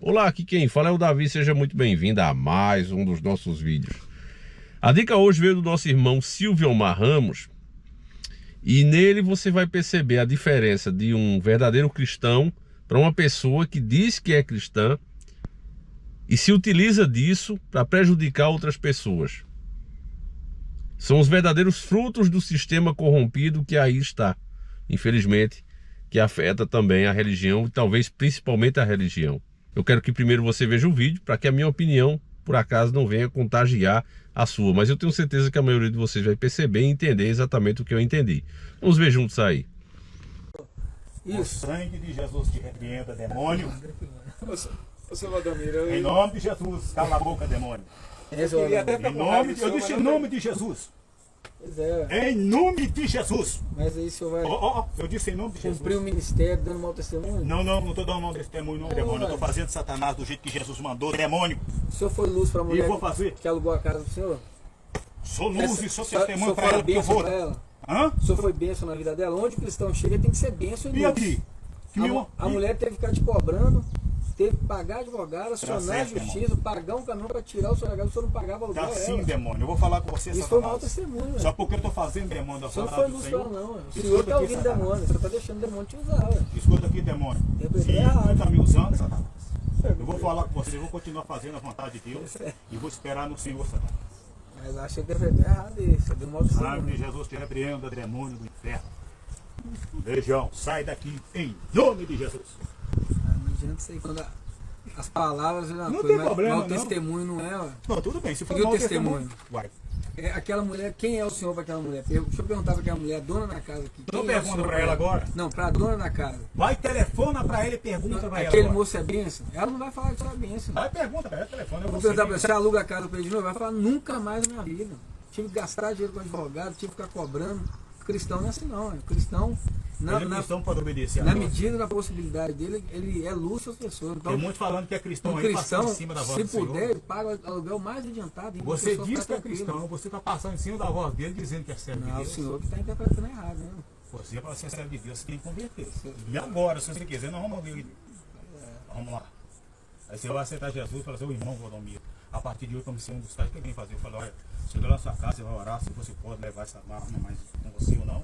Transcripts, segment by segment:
Olá, aqui quem fala é o Davi, seja muito bem-vindo a mais um dos nossos vídeos. A dica hoje veio do nosso irmão Silviomar Ramos e nele você vai perceber a diferença de um verdadeiro cristão para uma pessoa que diz que é cristã e se utiliza disso para prejudicar outras pessoas. São os verdadeiros frutos do sistema corrompido que aí está, infelizmente, que afeta também a religião e talvez principalmente a religião. Eu quero que primeiro você veja o vídeo para que a minha opinião, por acaso, não venha contagiar a sua. Mas eu tenho certeza que a maioria de vocês vai perceber e entender exatamente o que eu entendi. Vamos ver juntos aí. O sangue de Jesus te repreenda, demônio. Seu Valdomiro, Em nome de Jesus, cala a boca, demônio. Eu disse em nome de Jesus. Pois é, Em nome de Jesus. mas aí o senhor vai Eu disse em nome de Jesus. cumprir o ministério dando mau testemunho? Não estou dando nome desse testemunho, não, demônio. Eu estou fazendo Satanás do jeito que Jesus mandou, demônio. O senhor foi luz para a mulher vou fazer. que alugou a casa do senhor? Sou luz e sou O senhor testemunho para foi ela, porque eu bênção vou. para ela? Hã? O senhor foi bênção na vida dela? Onde o cristão chega tem que ser bênção e E luz. aqui? A mulher teve que ficar te cobrando, teve que pagar advogado, acionar a certo, justiça, pagar um caminhão para tirar o seu legado, o senhor não pagava aluguel. Tá sim, ela. demônio. Eu vou falar com você, Isso foi mau Satanás. testemunho. Só porque eu estou fazendo, demônio, da O senhor não palavra foi do luz para ela, Senhor. não. O senhor Escuta está aqui, ouvindo Satanás. demônio, o senhor está deixando o demônio te usar. Ué. Escuta aqui, demônio. Interpretei Se errado. você está me usando, Satanás, eu vou falar com você, eu vou continuar fazendo a vontade de Deus e vou esperar no Senhor, Satanás. Mas acho que interpretei errado isso. Deu mau Sangue de testemunho. Jesus te repreenda, demônio do inferno. Legião, sai daqui em nome de Jesus. Não adianta isso aí. Quando as palavras é uma Não coisa, tem mas problema, o não. testemunho não é. Ué. Não, tudo bem, se for E o mau testemunho? Vai. É aquela mulher, quem é o senhor para aquela mulher? Deixa eu perguntar para aquela mulher, dona da casa aqui. Não quem é o pergunta senhor pra ela agora. Não, para a dona da casa. Vai, telefona pra ele e pergunta pra ela. Aquele agora. moço é bênção? Ela não vai falar que isso é bênção. Vai, pergunta pra ela, telefona. Eu Vou vou perguntar para você, aluga a casa para ele de novo? Vai falar, nunca mais na minha vida. Tive que gastar dinheiro com advogado, tive que ficar cobrando. Cristão não é assim não. Cristão, cristão pode obedecer. na medida da possibilidade dele, ele é luz para as pessoas. Então, Tem muitos falando que é cristão um aí, cristão, passando em cima da voz se do Senhor. puder, ele paga o aluguel mais adiantado. Você a pessoa diz fica que é tranquila. cristão, você está passando em cima da voz dele dizendo que é servo de Não, o Deus. senhor que está interpretando errado, né? Você, para ser servo de Deus, você tem que converter. E agora, se você quiser, nós vamos ver. Vamos lá. Aí você vai aceitar Jesus para seu irmão, Valdomiro. A partir de hoje, como você buscar, o que vem fazer? Eu falo, olha, chega lá na sua casa, você vai orar se você pode levar essa arma mais com você ou não.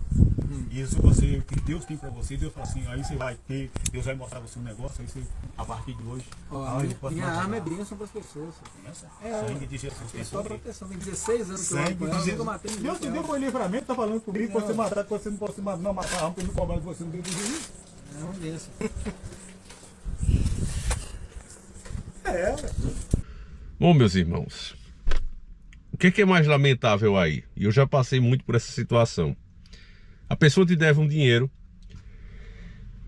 E se você, o que Deus tem para você, Deus fala assim, aí você vai ter, Deus vai mostrar você um negócio, aí você, a partir de hoje, Ó, aí pode minha fazer arma é nada. bênção para as pessoas. Sangue de Jesus tem É só poder. proteção. Tem 16 anos que eu ando Sangue com de ela, Jesus. nunca matei ninguém. Deus te com deu ela. foi livramento, tá falando comigo, Não. você matar, que você não pode se matar, não matar a arma, porque não cobrar de você, não tem juízo. É uma bênção. Bom, meus irmãos, o que é mais lamentável aí? E eu já passei muito por essa situação. A pessoa te deve um dinheiro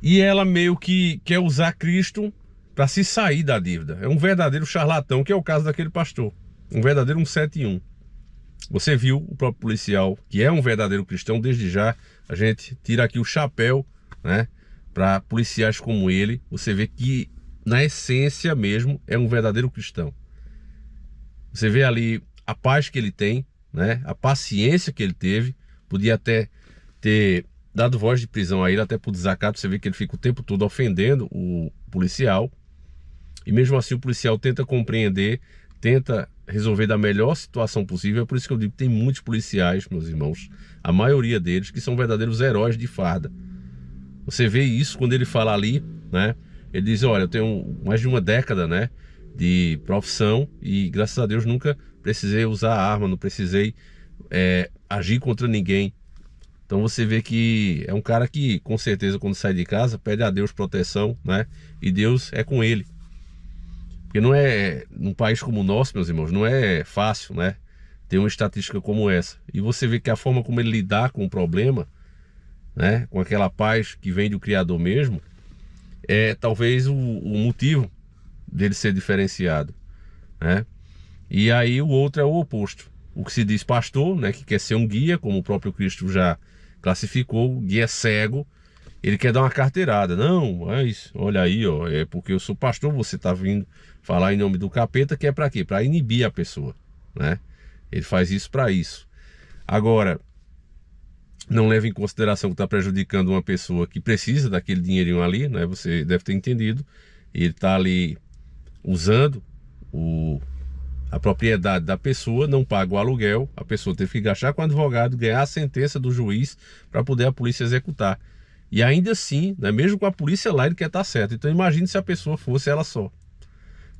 e ela meio que quer usar Cristo para se sair da dívida. É um verdadeiro charlatão, que é o caso daquele pastor. Um verdadeiro 171. Você viu o próprio policial, que é um verdadeiro cristão. Desde já a gente tira aqui o chapéu, né, para policiais como ele. Você vê que na essência mesmo é um verdadeiro cristão. Você vê ali a paz que ele tem, né, a paciência que ele teve. Podia até ter dado voz de prisão a ele, até por desacato. Você vê que ele fica o tempo todo ofendendo o policial. E mesmo assim o policial tenta compreender, tenta resolver da melhor situação possível. É por isso que eu digo que tem muitos policiais, meus irmãos, a maioria deles, que são verdadeiros heróis de farda. Você vê isso quando ele fala ali, né? Ele diz, olha, eu tenho mais de uma década, né, de profissão e graças a Deus nunca precisei usar arma, não precisei agir contra ninguém. Então você vê que é um cara que, com certeza, quando sai de casa, pede a Deus proteção, né? E Deus é com ele. Porque não é, num país como o nosso, meus irmãos, não é fácil, né, ter uma estatística como essa. E você vê que a forma como ele lidar com o problema, né, com aquela paz que vem do Criador mesmo, é talvez o motivo dele ser diferenciado, né? E aí o outro é o oposto. O que se diz pastor, né, que quer ser um guia, como o próprio Cristo já classificou, o guia cego, ele quer dar uma carteirada. Não, mas olha aí, ó, é porque eu sou pastor, você está vindo falar em nome do capeta, que é para quê? Para inibir a pessoa, né? Ele faz isso para isso. Agora, não leva em consideração que está prejudicando uma pessoa que precisa daquele dinheirinho ali, né? Você deve ter entendido. Ele está ali usando a propriedade da pessoa, não paga o aluguel, a pessoa teve que gastar com o advogado, ganhar a sentença do juiz para poder a polícia executar. E ainda assim, né, mesmo com a polícia lá, ele quer estar certo. Então imagine se a pessoa fosse ela só,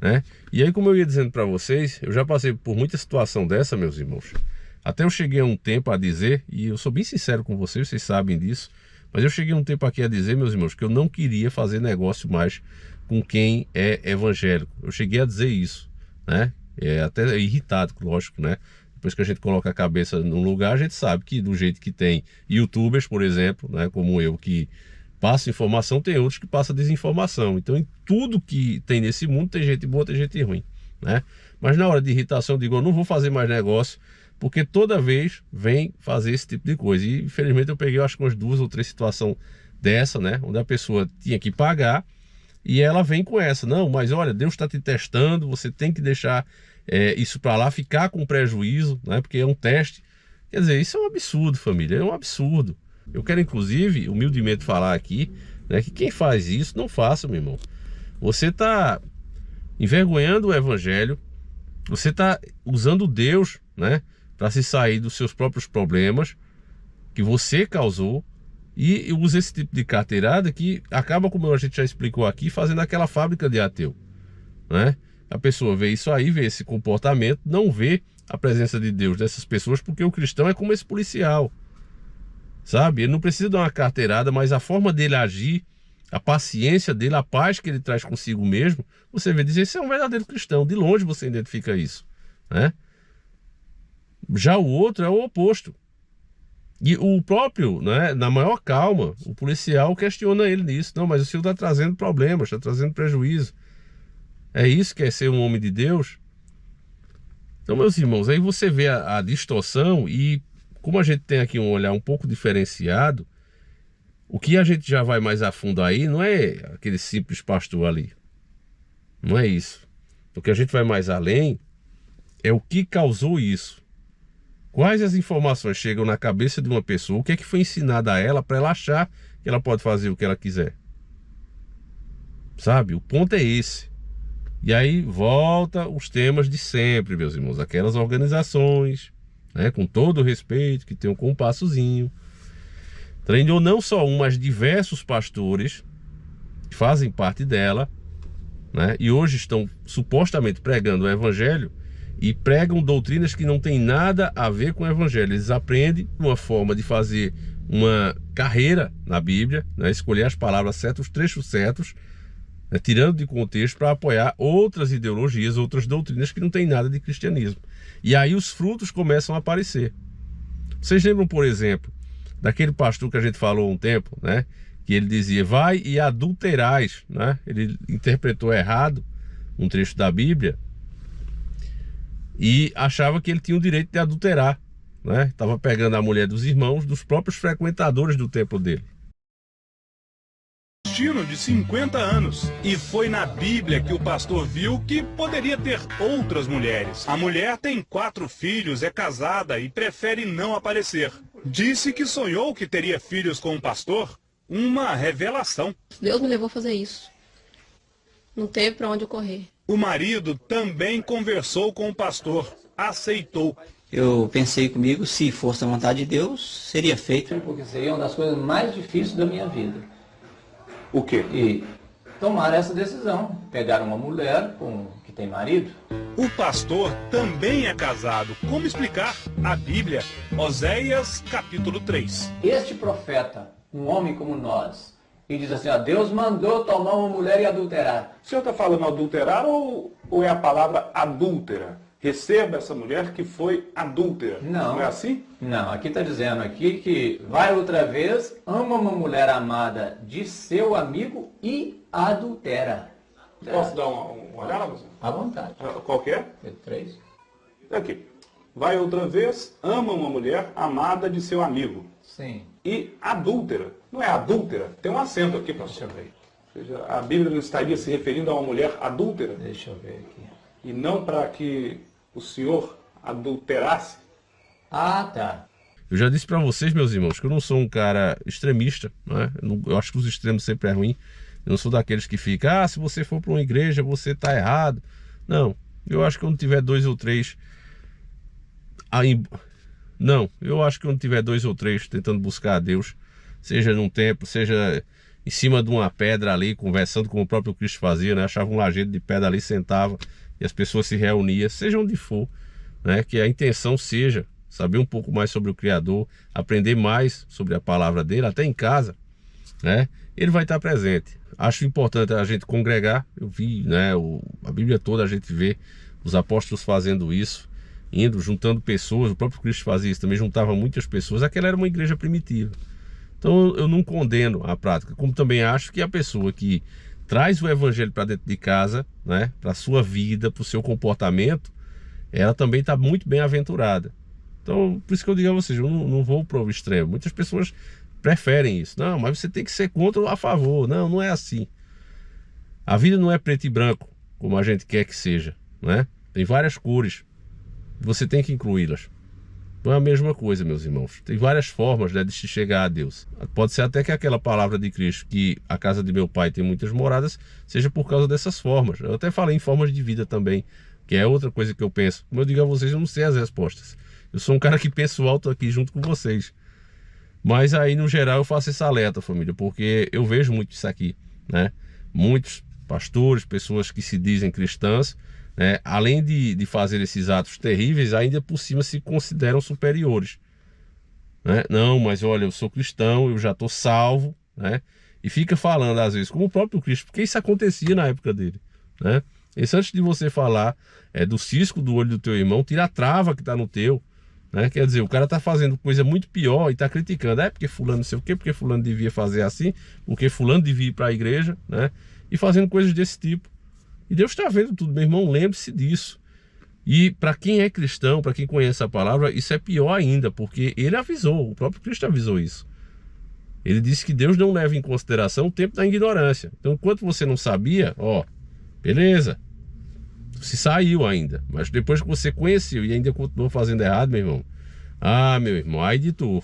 né? E aí, como eu ia dizendo para vocês, eu já passei por muita situação dessa, meus irmãos. Até eu cheguei a um tempo a dizer, e eu sou bem sincero com vocês sabem disso, mas eu cheguei um tempo aqui a dizer, meus irmãos, que eu não queria fazer negócio mais com quem é evangélico. Eu cheguei a dizer isso, né? Até irritado, lógico, né? Depois que a gente coloca a cabeça num lugar, a gente sabe que do jeito que tem youtubers, por exemplo, né, como eu, que passa informação, tem outros que passam desinformação. Então, em tudo que tem nesse mundo, tem gente boa, tem gente ruim, né? Mas na hora de irritação, eu digo, eu não vou fazer mais negócio, porque toda vez vem fazer esse tipo de coisa. E, infelizmente, eu peguei, acho que umas 2 ou 3 situações dessa, né, onde a pessoa tinha que pagar, e ela vem com essa, não, mas olha, Deus está te testando, você tem que deixar isso para lá, ficar com prejuízo, né? Porque é um teste. Quer dizer, isso é um absurdo, família, é um absurdo. Eu quero, inclusive, humildemente falar aqui, né, que quem faz isso, não faça, meu irmão. Você está envergonhando o evangelho, você está usando Deus, né, para se sair dos seus próprios problemas que você causou, e usa esse tipo de carteirada que acaba, como a gente já explicou aqui, fazendo aquela fábrica de ateu, né? A pessoa vê isso aí, vê esse comportamento, não vê a presença de Deus dessas pessoas, porque o cristão é como esse policial, sabe? Ele não precisa dar uma carteirada, mas a forma dele agir, a paciência dele, a paz que ele traz consigo mesmo, você vê dizer, esse é um verdadeiro cristão. De longe você identifica isso, né? Já o outro é o oposto. E o próprio, né, na maior calma, o policial questiona ele nisso. Não, mas o senhor está trazendo problemas, está trazendo prejuízo. É isso que é ser um homem de Deus? Então, meus irmãos, aí você vê a distorção, e como a gente tem aqui um olhar um pouco diferenciado, o que a gente já vai mais a fundo aí não é aquele simples pastor ali. Não é isso. O que a gente vai mais além é o que causou isso. Quais as informações chegam na cabeça de uma pessoa, o que é que foi ensinado a ela para ela achar que ela pode fazer o que ela quiser. Sabe? O ponto é esse. E aí volta os temas de sempre, meus irmãos. Aquelas organizações, né, com todo o respeito, que tem um compassozinho, treinou não só um, mas diversos pastores que fazem parte dela, né, e hoje estão supostamente pregando o evangelho, e pregam doutrinas que não tem nada a ver com o evangelho. Eles aprendem uma forma de fazer uma carreira na Bíblia, né, escolher as palavras certas, os trechos certos, né, tirando de contexto para apoiar outras ideologias, outras doutrinas que não tem nada de cristianismo. E aí os frutos começam a aparecer. Vocês lembram, por exemplo, daquele pastor que a gente falou há um tempo, né, que ele dizia, vai e adulterais, né? Ele interpretou errado um trecho da Bíblia e achava que ele tinha o direito de adulterar, né? Estava pegando a mulher dos irmãos, dos próprios frequentadores do templo dele. De 50 anos. E foi na Bíblia que o pastor viu que poderia ter outras mulheres. A mulher tem 4 filhos, é casada e prefere não aparecer. Disse que sonhou que teria filhos com o pastor. Uma revelação. Deus me levou a fazer isso. Não teve para onde eu correr. O marido também conversou com o pastor. Aceitou. Eu pensei comigo, se fosse a vontade de Deus, seria feito. Porque seria uma das coisas mais difíceis da minha vida. O quê? E tomar essa decisão. Pegar uma mulher que tem marido. O pastor também é casado. Como explicar? A Bíblia, Oséias, capítulo 3. Este profeta, um homem como nós, e diz assim, ó, Deus mandou tomar uma mulher e adulterar. O senhor está falando adulterar ou é a palavra adúltera? Receba essa mulher que foi adúltera. Não. Não é assim? Não, aqui está dizendo aqui que vai outra vez, ama uma mulher amada de seu amigo e adultera. Posso dar uma olhada? À vontade. Qual que é? 3. Aqui. Vai outra vez, ama uma mulher amada de seu amigo. Sim. E adúltera. Não é adúltera? Tem um acento aqui, pastor. Deixa eu ver. Ou seja, a Bíblia não estaria se referindo a uma mulher adúltera? Deixa eu ver aqui. E não para que o senhor adulterasse? Ah, tá. Eu já disse para vocês, meus irmãos, que eu não sou um cara extremista, né? Eu acho que os extremos sempre é ruim, Eu não sou daqueles que ficam, se você for para uma igreja, você está errado. Não, eu acho que quando tiver 2 ou 3... Não, eu acho que quando tiver 2 ou 3 tentando buscar a Deus, seja num templo, seja em cima de uma pedra ali, conversando como o próprio Cristo fazia, né? Achava um lajedo de pedra ali, sentava e as pessoas se reuniam, seja onde for, né? Que a intenção seja saber um pouco mais sobre o Criador, aprender mais sobre a palavra dele, até em casa, né? Ele vai estar presente. Acho importante a gente congregar. Eu vi, né, a Bíblia toda a gente vê os apóstolos fazendo isso, indo, juntando pessoas. O próprio Cristo fazia isso, também juntava muitas pessoas. Aquela era uma igreja primitiva. Então eu não condeno a prática, como também acho que a pessoa que traz o evangelho para dentro de casa, né, para a sua vida, para o seu comportamento, ela também está muito bem-aventurada. Então, por isso que eu digo a vocês, eu não vou para o extremo. Muitas pessoas preferem isso. Não, mas você tem que ser contra ou a favor. Não, não é assim. A vida não é preto e branco, como a gente quer que seja, né? Tem várias cores. Você tem que incluí-las. Não é a mesma coisa, meus irmãos. Tem várias formas, né, de se chegar a Deus. Pode ser até que aquela palavra de Cristo, que a casa de meu pai tem muitas moradas, seja por causa dessas formas. Eu até falei em formas de vida também, que é outra coisa que eu penso. Como eu digo a vocês, eu não sei as respostas. Eu sou um cara que penso alto aqui junto com vocês. Mas aí, no geral, eu faço esse alerta, família, porque eu vejo muito isso aqui, né? Muitos pastores, pessoas que se dizem cristãs, né, além de fazer esses atos terríveis, ainda por cima se consideram superiores, né? Não, mas olha, eu sou cristão, eu já estou salvo, né? E fica falando às vezes, como o próprio Cristo, porque isso acontecia na época dele, né? Isso, antes de você falar do cisco do olho do teu irmão, tira a trava que está no teu, né? Quer dizer, o cara está fazendo coisa muito pior e está criticando, porque fulano não sei o quê, porque fulano devia fazer assim, porque fulano devia ir para a igreja, né? E fazendo coisas desse tipo. E Deus está vendo tudo, meu irmão, lembre-se disso. E para quem é cristão, para quem conhece a palavra, isso é pior ainda, porque ele avisou, o próprio Cristo avisou isso. Ele disse que Deus não leva em consideração o tempo da ignorância. Então, enquanto você não sabia, beleza, se saiu ainda. Mas depois que você conheceu e ainda continuou fazendo errado, meu irmão, meu irmão, ai de tu.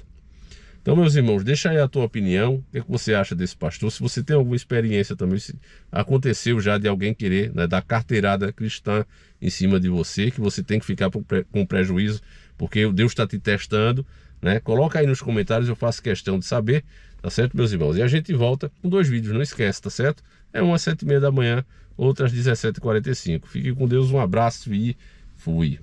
Então, meus irmãos, deixa aí a tua opinião, o que você acha desse pastor, se você tem alguma experiência também, se aconteceu já de alguém querer, né, dar carteirada cristã em cima de você, que você tem que ficar com prejuízo, porque Deus está te testando, né? Coloca aí nos comentários, eu faço questão de saber, tá certo, meus irmãos? E a gente volta com 2 vídeos, não esquece, tá certo? Um às 7h30 da manhã, outro às 17h45. Fique com Deus, um abraço e fui.